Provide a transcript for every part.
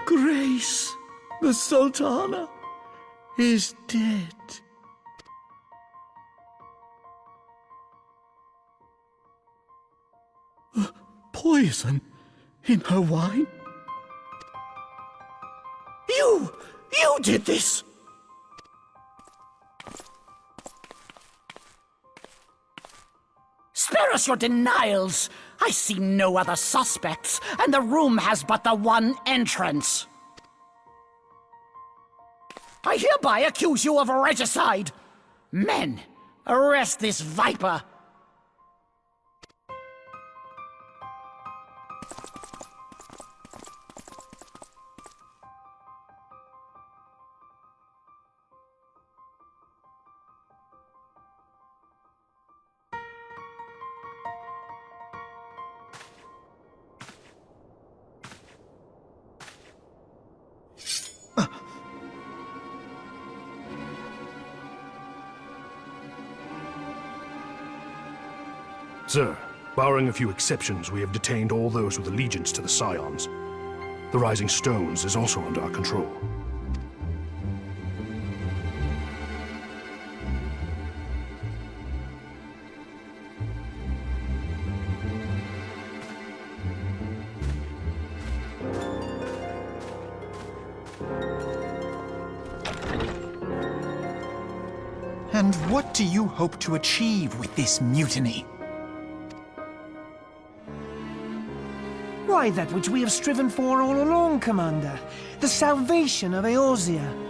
Grace, the Sultana, is dead. Poison in her wine? You did this! Spare us your denials! I see no other suspects, and the room has but the one entrance. I hereby accuse you of regicide. Men, arrest this viper. Sir, barring a few exceptions, we have detained all those with allegiance to the Scions. The Rising Stones is also under our control. And what do you hope to achieve with this mutiny? Why, that which we have striven for all along, Commander. The salvation of Eorzea.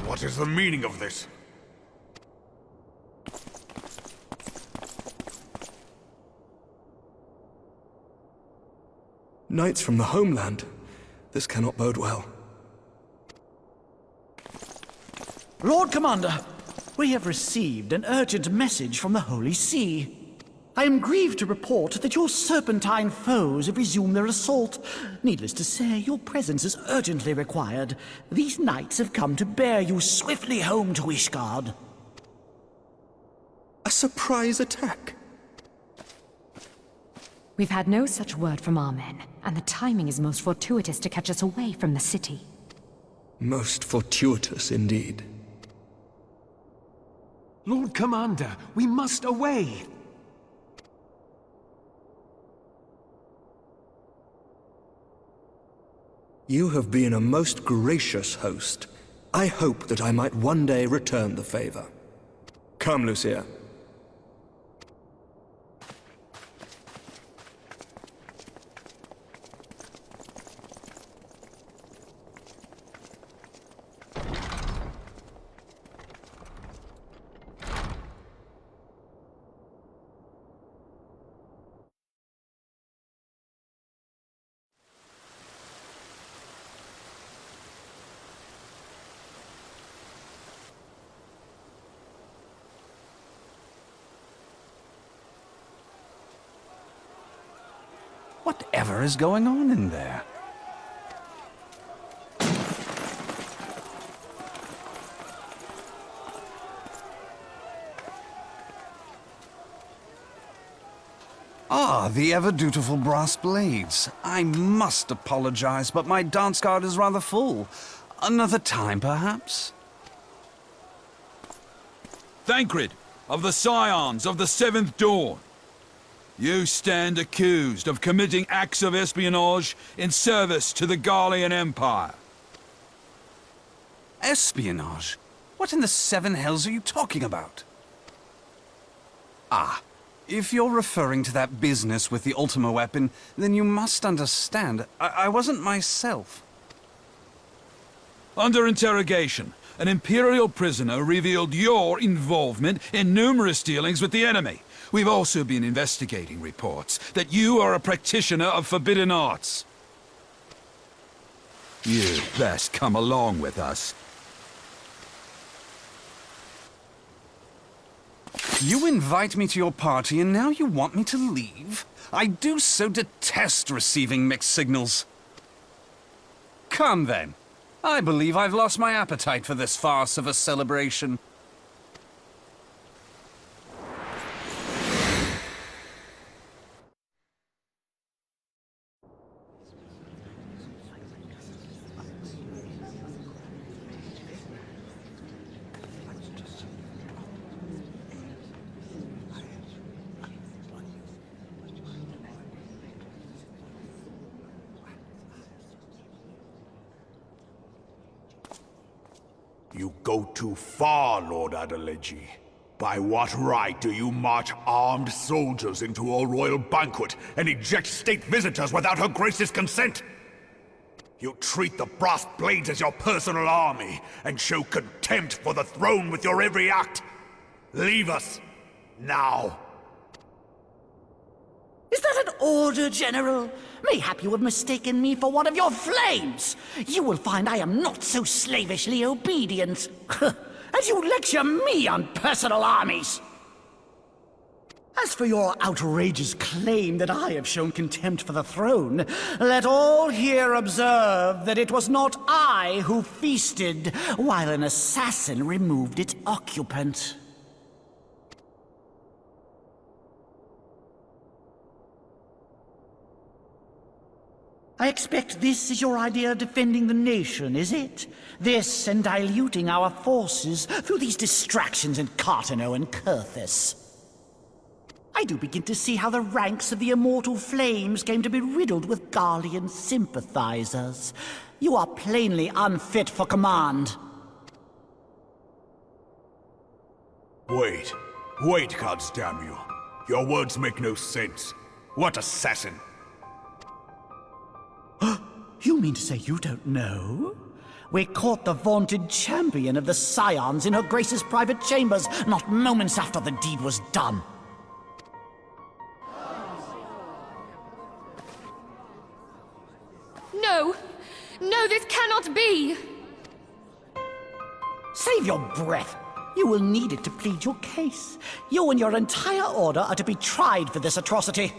What is the meaning of this? Knights from the homeland. This cannot bode well. Lord Commander, we have received an urgent message from the Holy See. I am grieved to report that your serpentine foes have resumed their assault. Needless to say, your presence is urgently required. These knights have come to bear you swiftly home to Ishgard. A surprise attack? We've had no such word from our men, and the timing is most fortuitous to catch us away from the city. Most fortuitous indeed. Lord Commander, we must away! You have been a most gracious host. I hope that I might one day return the favor. Come, Lucia. Whatever is going on in there? Ah, the ever-dutiful brass blades. I must apologize, but my dance card is rather full. Another time, perhaps? Thancred, of the Scions of the Seventh Dawn. You stand accused of committing acts of espionage in service to the Garlean Empire. Espionage? What in the seven hells are you talking about? Ah, if you're referring to that business with the Ultima weapon, then you must understand, I wasn't myself. Under interrogation, an Imperial prisoner revealed your involvement in numerous dealings with the enemy. We've also been investigating reports that you are a practitioner of forbidden arts. You'd best come along with us. You invite me to your party and now you want me to leave? I do so detest receiving mixed signals. Come then. I believe I've lost my appetite for this farce of a celebration. You go too far, Lord Adeleji. By what right do you march armed soldiers into a royal banquet and eject state visitors without Her Grace's consent? You treat the brass blades as your personal army and show contempt for the throne with your every act. Leave us, now. Is that an order, General? Mayhap you have mistaken me for one of your flames. You will find I am not so slavishly obedient. As you lecture me on personal armies. As for your outrageous claim that I have shown contempt for the throne, let all here observe that it was not I who feasted while an assassin removed its occupant. I expect this is your idea of defending the nation, is it? This and diluting our forces through these distractions in Cartano and Kurthis. I do begin to see how the ranks of the Immortal Flames came to be riddled with Garlean sympathizers. You are plainly unfit for command. Wait, goddamn you. Your words make no sense. What assassin? You mean to say you don't know? We caught the vaunted champion of the Scions in Her Grace's private chambers, not moments after the deed was done. No! No, this cannot be! Save your breath. You will need it to plead your case. You and your entire order are to be tried for this atrocity.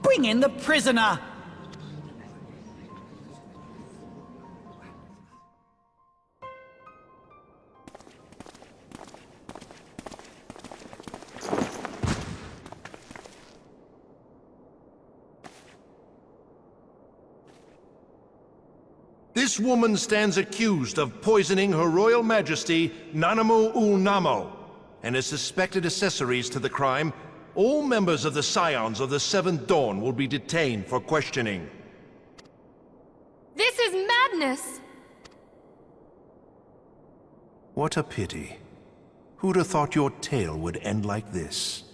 Bring in the prisoner! This woman stands accused of poisoning Her Royal Majesty Nanamu ul Namo and is suspected accessories to the crime. All members of the Scions of the Seventh Dawn will be detained for questioning. This is madness! What a pity. Who'd have thought your tale would end like this?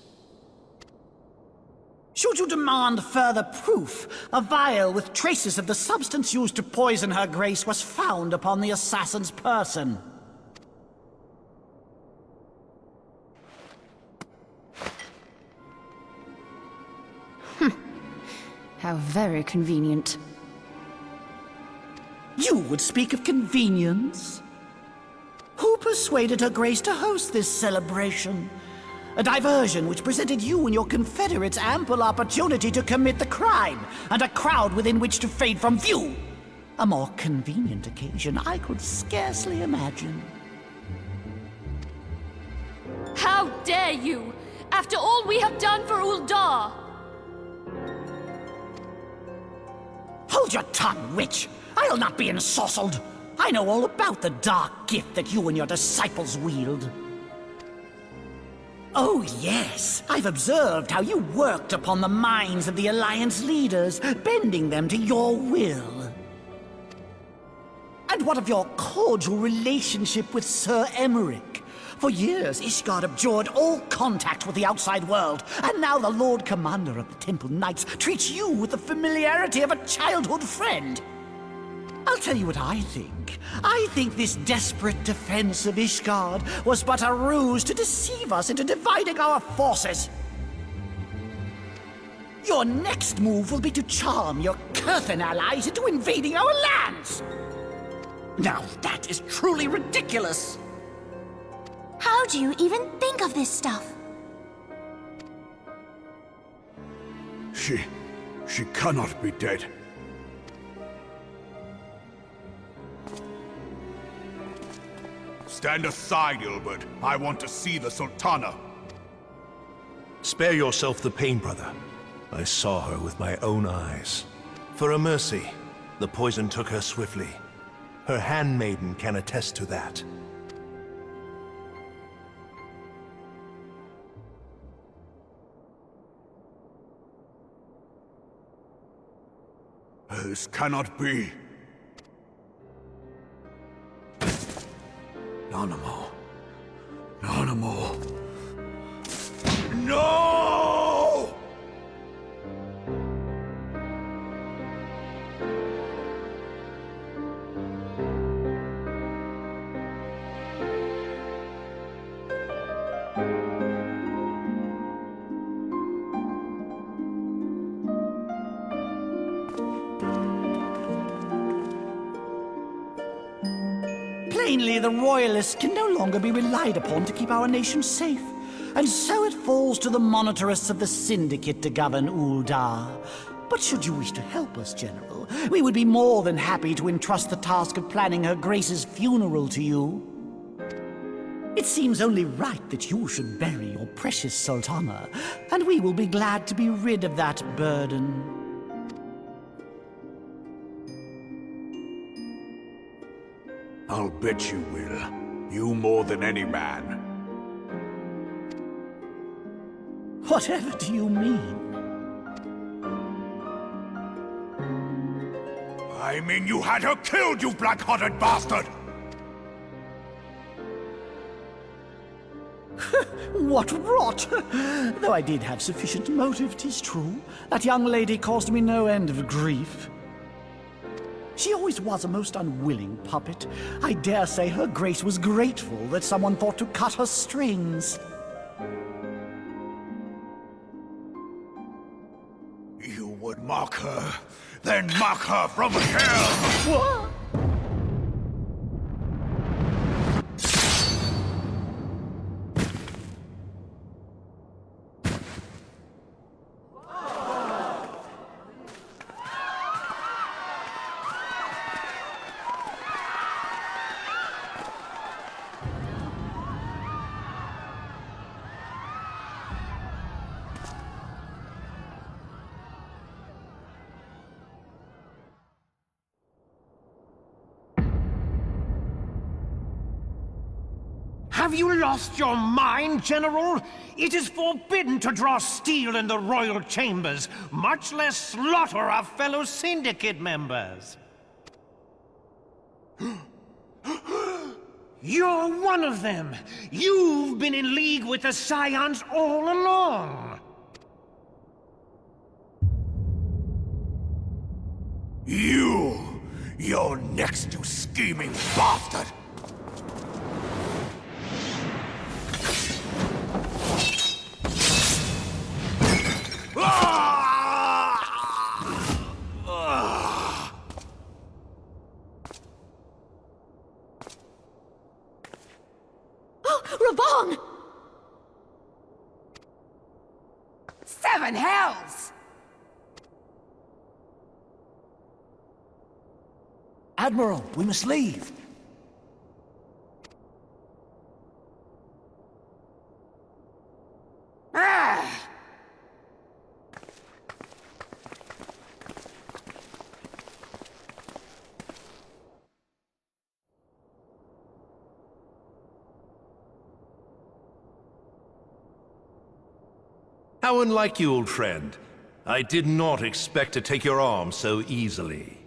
Should you demand further proof, a vial with traces of the substance used to poison Her Grace was found upon the assassin's person. How very convenient. You would speak of convenience? Who persuaded Her Grace to host this celebration? A diversion which presented you and your Confederates ample opportunity to commit the crime, and a crowd within which to fade from view. A more convenient occasion I could scarcely imagine. How dare you! After all we have done for Uldar! Hold your tongue, witch! I'll not be ensorcelled! I know all about the dark gift that you and your disciples wield. Oh, yes. I've observed how you worked upon the minds of the Alliance leaders, bending them to your will. And what of your cordial relationship with Sir Emmerich? For years, Ishgard abjured all contact with the outside world, and now the Lord Commander of the Temple Knights treats you with the familiarity of a childhood friend. I'll tell you what I think. I think this desperate defense of Ishgard was but a ruse to deceive us into dividing our forces. Your next move will be to charm your Kurthan allies into invading our lands. Now that is truly ridiculous. How do you even think of this stuff? She cannot be dead. Stand aside, Ilbert. I want to see the Sultana. Spare yourself the pain, brother. I saw her with my own eyes. For a mercy, the poison took her swiftly. Her handmaiden can attest to that. This cannot be. Nanamo. Nanamo. No! Plainly, the Royalists can no longer be relied upon to keep our nation safe. And so it falls to the monitorists of the Syndicate to govern Uldar. But should you wish to help us, General, we would be more than happy to entrust the task of planning Her Grace's funeral to you. It seems only right that you should bury your precious Sultana, and we will be glad to be rid of that burden. I'll bet you will. You more than any man. Whatever do you mean? I mean you had her killed, you black-hearted bastard! What rot! Though I did have sufficient motive, 'tis true. That young lady caused me no end of grief. She always was a most unwilling puppet. I dare say Her Grace was grateful that someone thought to cut her strings. You would mock her, then mock her from hell! What? Have you lost your mind, General? It is forbidden to draw steel in the royal chambers, much less slaughter our fellow Syndicate members. You're one of them! You've been in league with the Scions all along! You're next, you scheming bastard! Rabong! Seven hells! Admiral, we must leave. Ah! How unlike you, old friend. I did not expect to take your arm so easily.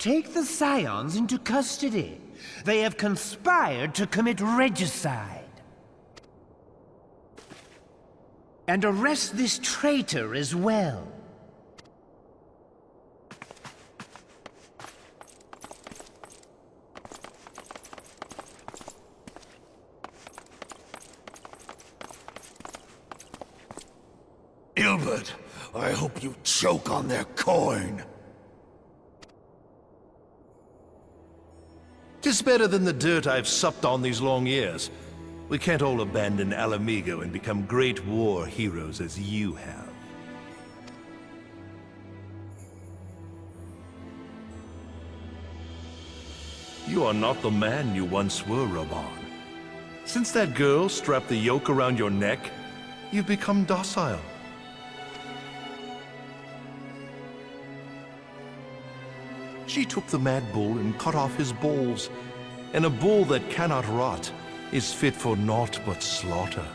Take the Scions into custody. They have conspired to commit regicide. And arrest this traitor as well. Ilbert, I hope you choke on their coin. 'Tis better than the dirt I've supped on these long years. We can't all abandon Alamigo and become great war heroes as you have. You are not the man you once were, Raban. Since that girl strapped the yoke around your neck, you've become docile. She took the mad bull and cut off his balls, and a bull that cannot rot is fit for naught but slaughter.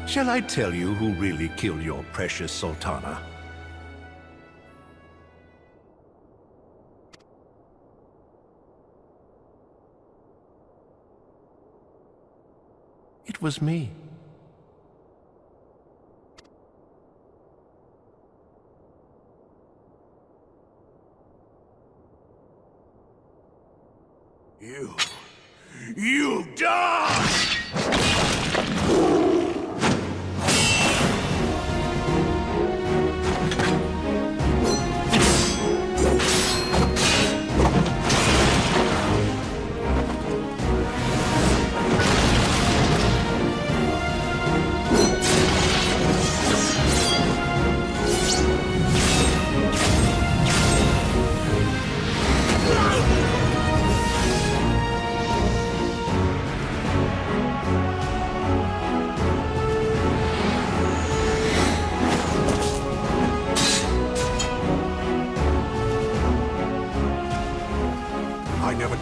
Shall I tell you who really killed your precious Sultana? It was me. You die!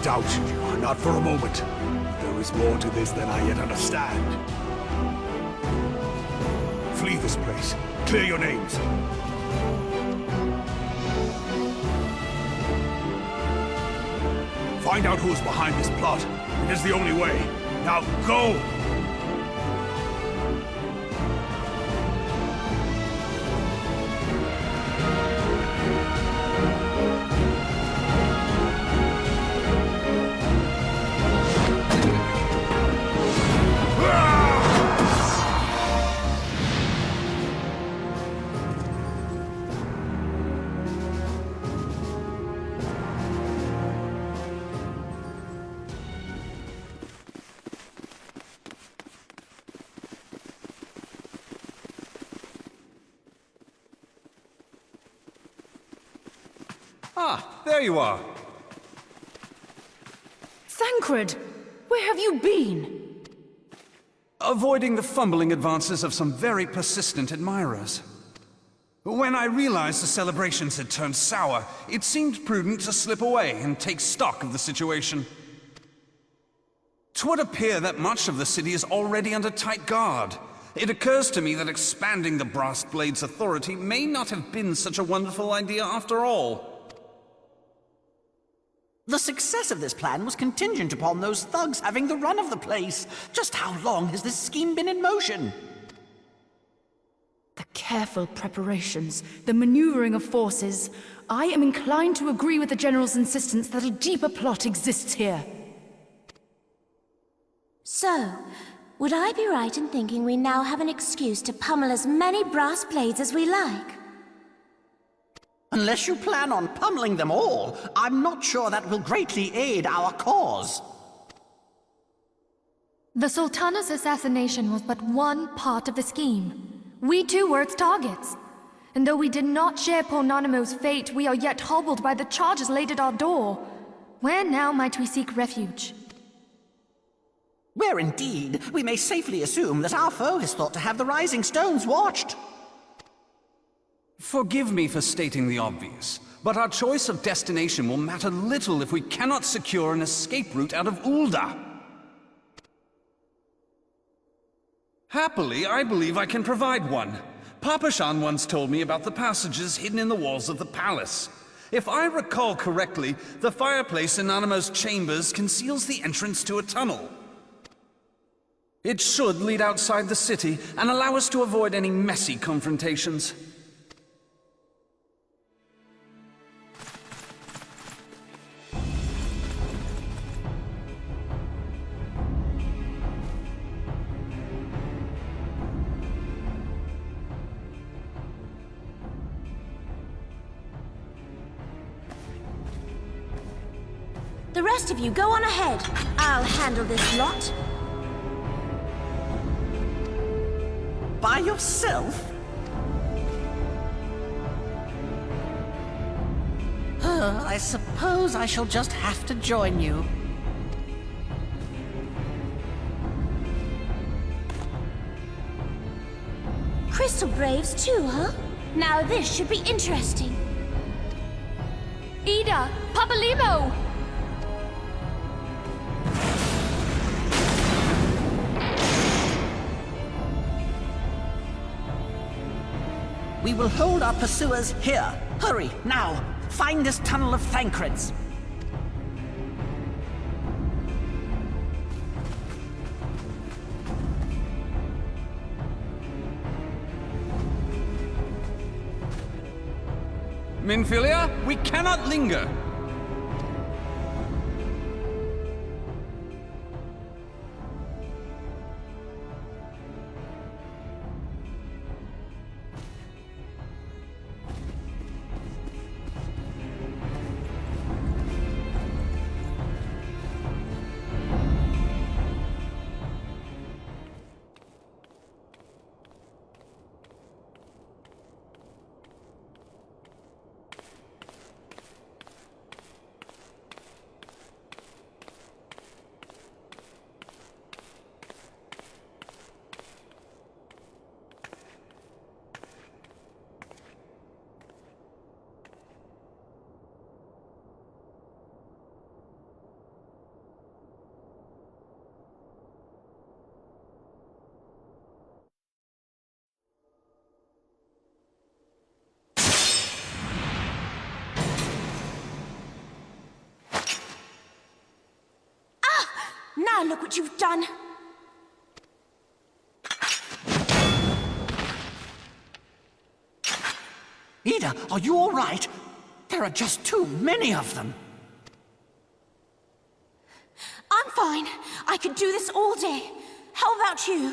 Doubted you, not for a moment. There is more to this than I yet understand. Flee this place. Clear your names. Find out who is behind this plot. It is the only way. Now go! Ah, there you are. Thancred, where have you been? Avoiding the fumbling advances of some very persistent admirers. When I realized the celebrations had turned sour, it seemed prudent to slip away and take stock of the situation. 'Twould appear that much of the city is already under tight guard. It occurs to me that expanding the Brass Blade's authority may not have been such a wonderful idea after all. The success of this plan was contingent upon those thugs having the run of the place. Just how long has this scheme been in motion? The careful preparations, the maneuvering of forces. I am inclined to agree with the General's insistence that a deeper plot exists here. So, would I be right in thinking we now have an excuse to pummel as many brass blades as we like? Unless you plan on pummeling them all, I'm not sure that will greatly aid our cause. The Sultana's assassination was but one part of the scheme. We too were its targets. And though we did not share poor Nanamo's fate, we are yet hobbled by the charges laid at our door. Where now might we seek refuge? Where indeed, we may safely assume that our foe has thought to have the Rising Stones watched. Forgive me for stating the obvious, But our choice of destination will matter little if we cannot secure an escape route out of Ul'dah. Happily, I believe I can provide one. Papa Shan once told me about the passages hidden in the walls of the palace. If I recall correctly, the fireplace in Nanamo's chambers conceals the entrance to a tunnel. It should lead outside the city and allow us to avoid any messy confrontations. The rest of you, go on ahead. I'll handle this lot. By yourself? I suppose I shall just have to join you. Crystal Graves too, huh? Now this should be interesting. Ida! Papalimo! We will hold our pursuers here. Hurry, now! Find this tunnel of Thancred's. Minfilia, we cannot linger. Now look what you've done. Ida, are you all right? There are just too many of them. I'm fine. I could do this all day. How about you?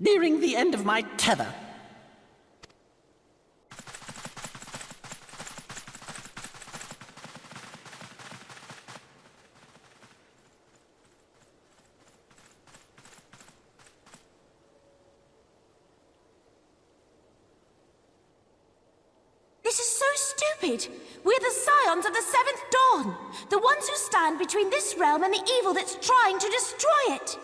Nearing the end of my tether. This is so stupid. We're the Scions of the Seventh Dawn. The ones who stand between this realm and the evil that's trying to destroy it.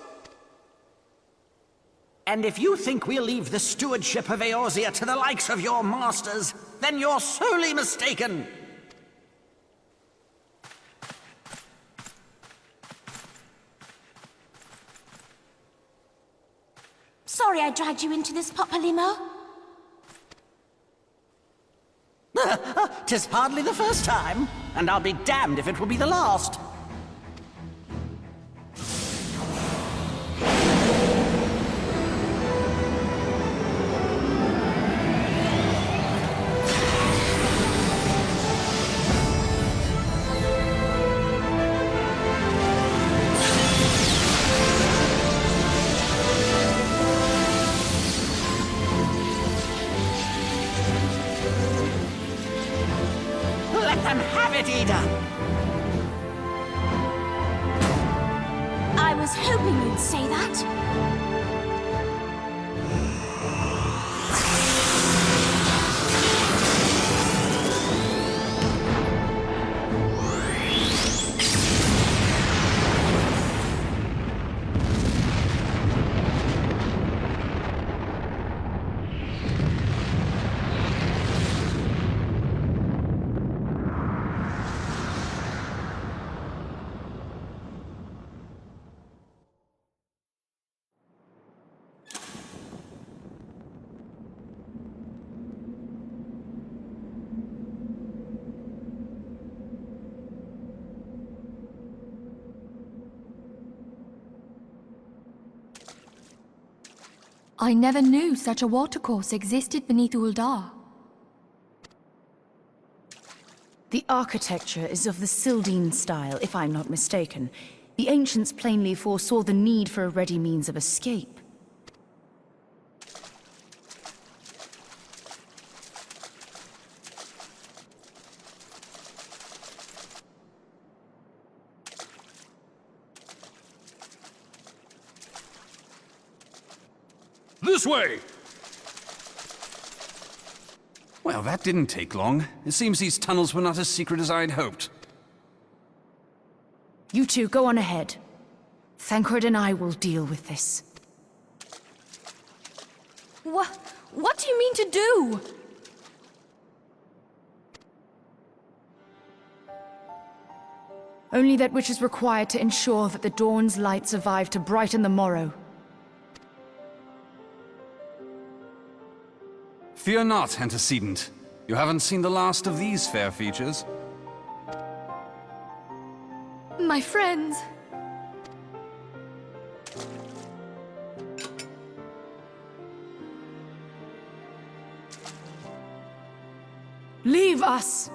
And if you think we'll leave the stewardship of Eorzea to the likes of your masters, then you're sorely mistaken. Sorry I dragged you into this, Papalimo. 'Tis hardly the first time, and I'll be damned if it will be the last. Let them have it, Ida! I was hoping you'd say that. I never knew such a watercourse existed beneath Uldar. The architecture is of the Sildine style, if I'm not mistaken. The ancients plainly foresaw the need for a ready means of escape. This way! Well, that didn't take long. It seems these tunnels were not as secret as I'd hoped. You two, go on ahead. Thancred and I will deal with this. What do you mean to do? Only that which is required to ensure that the dawn's light survive to brighten the morrow. Fear not, antecedent. You haven't seen the last of these fair features. My friends. Leave us!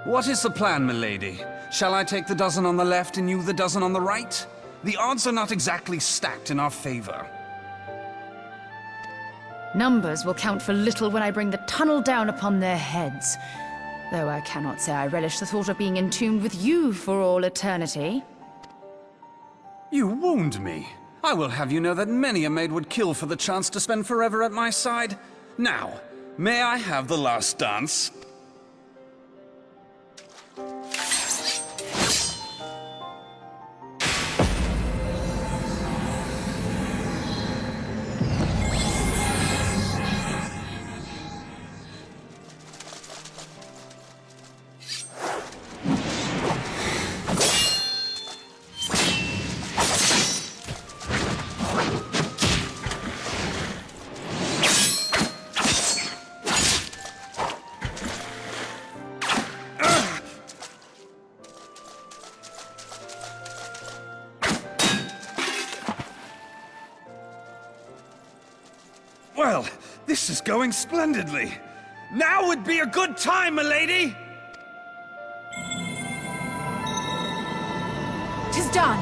What is the plan, milady? Shall I take the dozen on the left and you the dozen on the right? The odds are not exactly stacked in our favor. Numbers will count for little when I bring the tunnel down upon their heads. Though I cannot say I relish the thought of being entombed with you for all eternity. You wound me. I will have you know that many a maid would kill for the chance to spend forever at my side. Now, may I have the last dance? Well, this is going splendidly. Now would be a good time, milady! 'Tis done!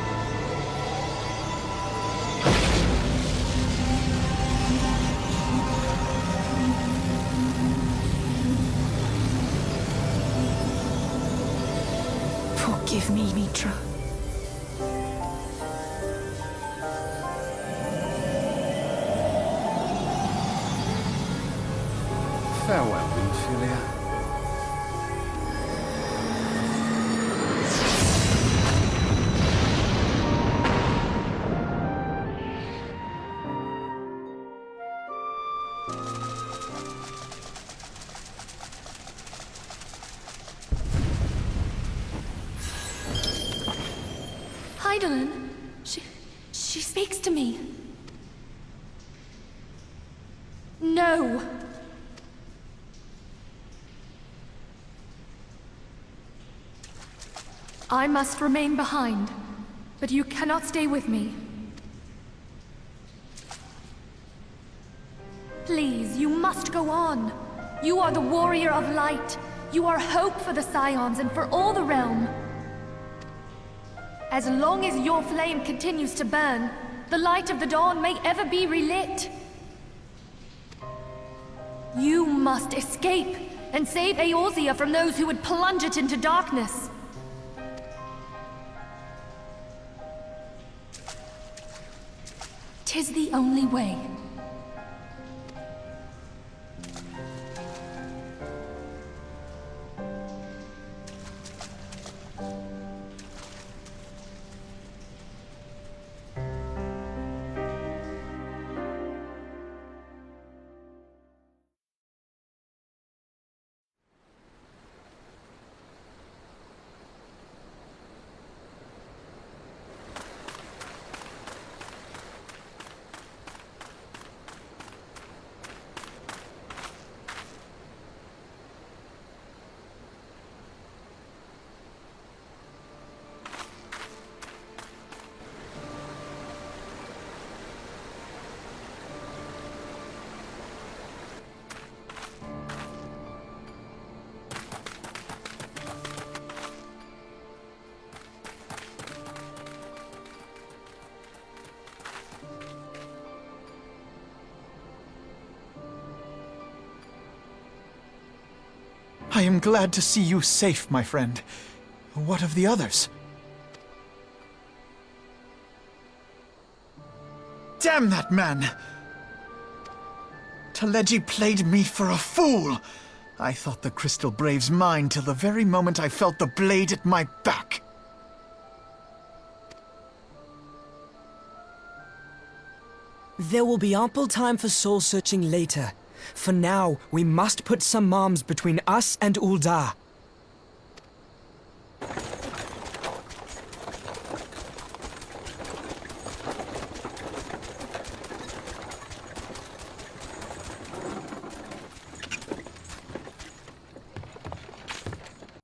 Forgive me, Mitra. Farewell, Ophelia. Heidelin, she speaks to me. No. I must remain behind, but you cannot stay with me. Please, you must go on. You are the warrior of light. You are hope for the Scions and for all the realm. As long as your flame continues to burn, the light of the dawn may ever be relit. You must escape and save Eorzea from those who would plunge it into darkness. 'Tis the only way. I am glad to see you safe, my friend. What of the others? Damn that man! Taleji played me for a fool! I thought the Crystal Brave's mine till the very moment I felt the blade at my back. There will be ample time for soul-searching later. For now, we must put some arms between us and Ul'dah.